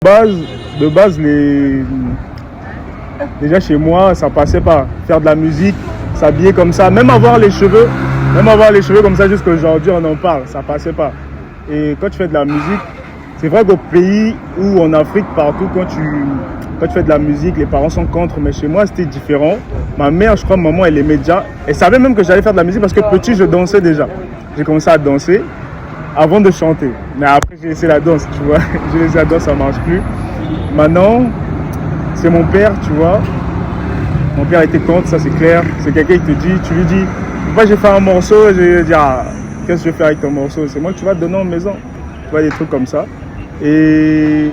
De base, déjà chez moi, ça passait pas. Faire de la musique, s'habiller comme ça, même avoir les cheveux comme ça jusqu'à aujourd'hui, on en parle, ça passait pas. Et quand tu fais de la musique, c'est vrai qu'au pays ou en Afrique, partout, quand tu fais de la musique, les parents sont contre, mais chez moi, c'était différent. Ma mère, je crois, maman, elle aimait déjà. Elle savait même que j'allais faire de la musique parce que petit, je dansais déjà. J'ai commencé à danser avant de chanter. Mais après, j'ai laissé la danse, tu vois. J'ai laissé la danse, ça marche plus. Maintenant, c'est mon père, tu vois. Mon père était contre, ça c'est clair. C'est quelqu'un qui te dit, tu lui dis, moi j'ai fait un morceau, je vais dire, ah, qu'est-ce que je vais faire avec ton morceau? C'est moi que tu vas te donner en maison. Tu vois, des trucs comme ça. Et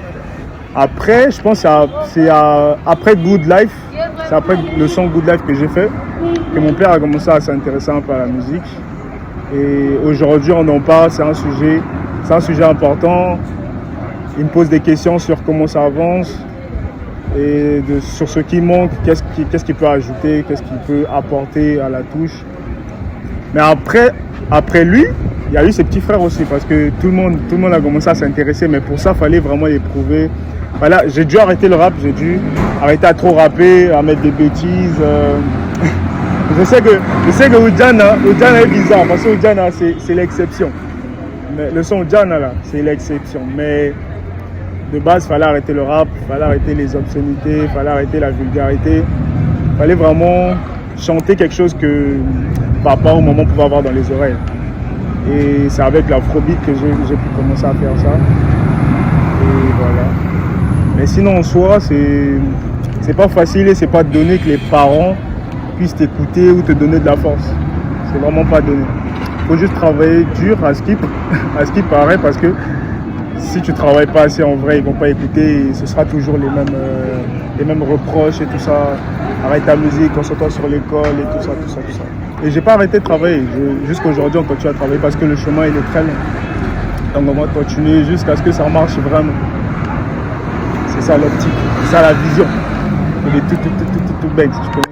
après, je pense que c'est après Good Life, c'est après le son Good Life que j'ai fait, que mon père a commencé à s'intéresser un peu à la musique. Et aujourd'hui, on en parle, c'est un sujet important. Il me pose des questions sur comment ça avance et sur ce qui manque, qu'est-ce qu'il peut ajouter, qu'est-ce qu'il peut apporter à la touche. Mais après lui, il y a eu ses petits frères aussi, parce que tout le monde a commencé à s'intéresser, mais pour ça, il fallait vraiment éprouver. Voilà, j'ai dû arrêter le rap, j'ai dû arrêter à trop rapper, à mettre des bêtises. Je sais que Oudjana est bizarre, parce que Oudjana, c'est l'exception. Mais le son Oudjana, là, c'est l'exception. Mais de base, il fallait arrêter le rap, il fallait arrêter les obscénités, il fallait arrêter la vulgarité. Il fallait vraiment chanter quelque chose que papa ou maman pouvait avoir dans les oreilles. Et c'est avec l'afrobeat que j'ai pu commencer à faire ça. Et voilà. Mais sinon, en soi, c'est pas facile et c'est pas donné que les parents puissent t'écouter ou te donner de la force. C'est vraiment pas donné. Il faut juste travailler dur à ce qui paraît, parce que si tu travailles pas assez en vrai, ils vont pas écouter et ce sera toujours les mêmes reproches et tout ça. Arrête ta musique, concentre-toi sur l'école et tout ça. Et j'ai pas arrêté de travailler. Jusqu'à aujourd'hui, on continue à travailler parce que le chemin il est très long. Donc on va continuer jusqu'à ce que ça marche vraiment. C'est ça l'optique, c'est ça la vision. Il est tout bête, si tu connais.